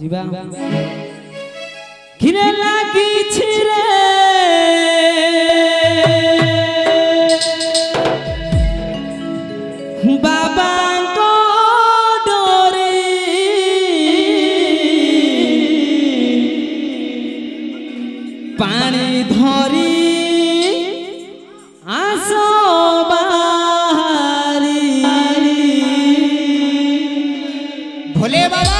जीवा किने लागी छिरे बाबा को डोरी पानी धरी आसो बाहरी भोले बाबा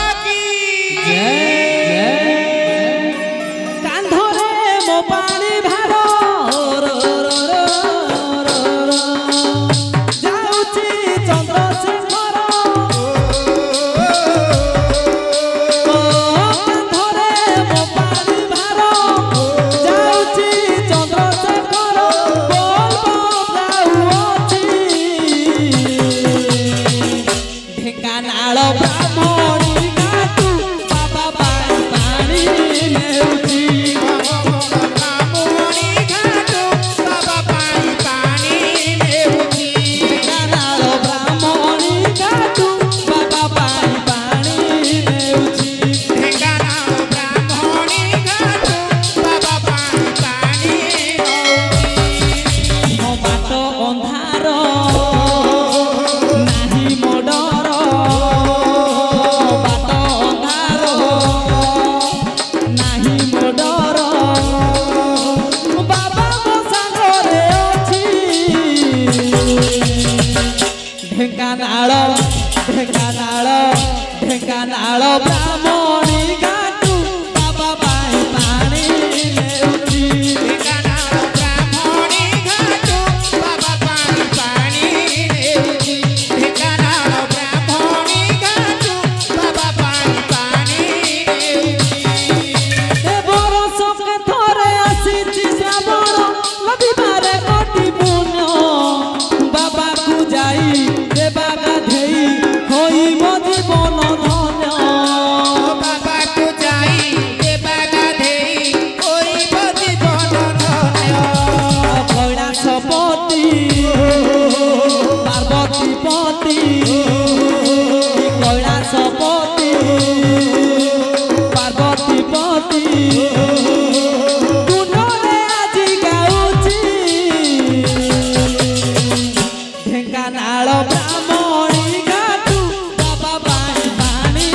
ढेंकानाल ब्राह्मणी घाटू बाबा पाई पानी नेउची ढेंकानाल ब्राह्मणी घाटू बाबा पाई पानी नेउची ढेंकानाल ब्राह्मणी घाटू बाबा पाई पानी नेउची ए बरस के थरे आसीची श्रावण रविवारे कोटि पुण्य बाबा को जाई देबा गाधेई होई जीवन धन्य बाबा को जाई देबा गाधेई होई जीवन धन्य कैलाशपति पार्वती पति कैलाशपति पार्वती पति गुणरे आजी गाउची ढेंकानाल ब्राह्मणी घाटू बाबा पाई पानी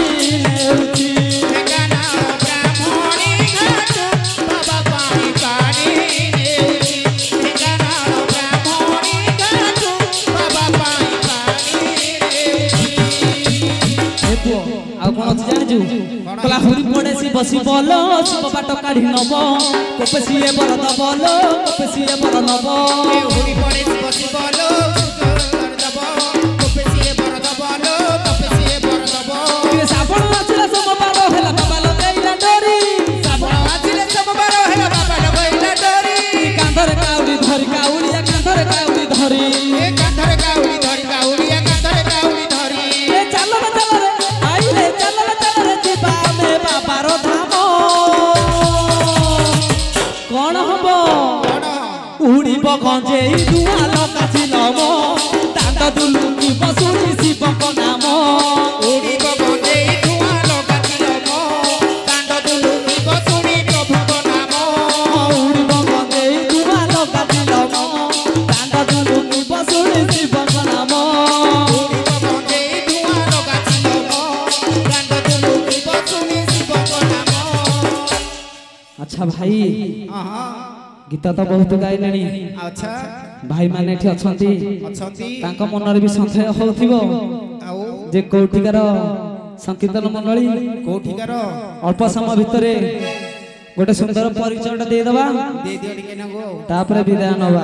नेउची ढेंकानाल ब्राह्मणी घाटू बाबा पाई पानी नेउची ढेंकानाल ब्राह्मणी घाटू बाबा पाई पानी नेउची ए पुओ आ कोन अछि जानिजु कला हुरी पडेसी बसी बोलो शिव बाट काढी नबो कोपेसिए बरद बोलो कोपेसिए बर नबो ए हुरी पडेसी बसी बोलो सुंदर दबो कोपेसिए बरद बोलो कोपेसिए बरद दबो के साबण आछला सोमवार हेला बाबा लगैला डोरी साबण आछले सोमवार हेला बाबा लगैला डोरी कांधरे काउडी धरी काउडिया कांधरे काउडी धरी ए कांधरे काउडी धरी काउडिया कांधरे काउडी धरी ए चलो रे आई रे चलो रे जीवा में बाबा रो धाम कोन हबो उड़ीब गंजेई दुआ लगाची नम दांत दुलुकी बसुनी शिवक नाम उड़ीब गंजेई दुआ लगाची नम दांत दुलुकी बसुनी प्रभुक नाम उड़ीब गंजेई दुआ लगाची नम दांत दुलुकी बसुनी शिवक नाम उड़ीब गंजेई दुआ लगाची नम दांत दुलुकी बसुनी शिवक नाम। अच्छा भाई गीत तो बहुत गाइलेनी अच्छा भाई माने एठी अछंती अछंती तांको मनरे भी संदेह होथिबो आउ जे कोठिकार संकीर्तन मंडली कोठिकार अल्प समय भितरे गोटे सुंदर परिचय दे दबा दे दियो टिके नगो तापरे विदाय नबा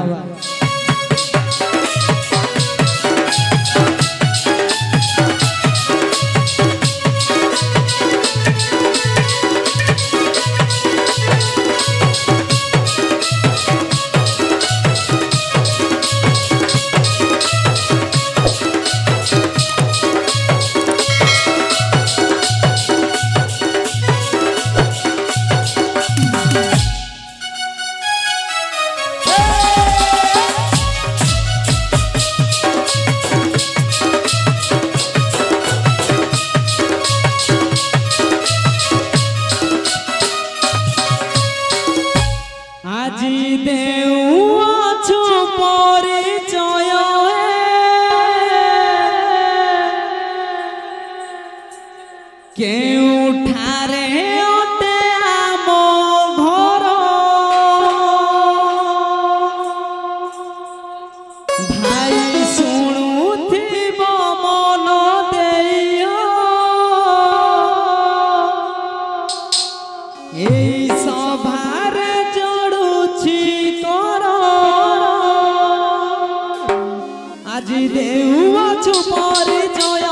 আজি দেউଛୁ ପରିଚୟ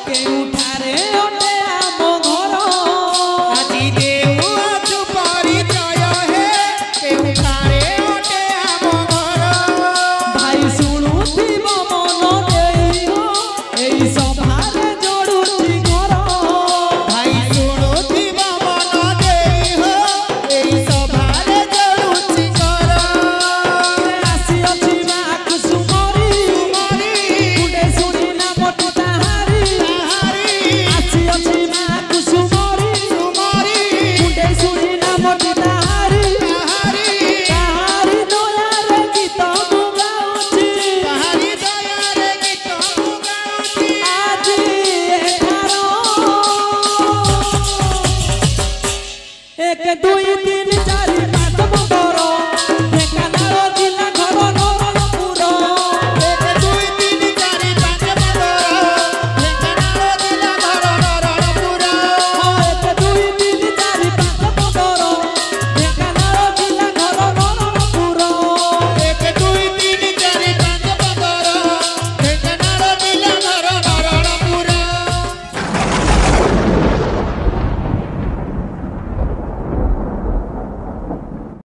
କେଉଁଠାରେ ଅଟେ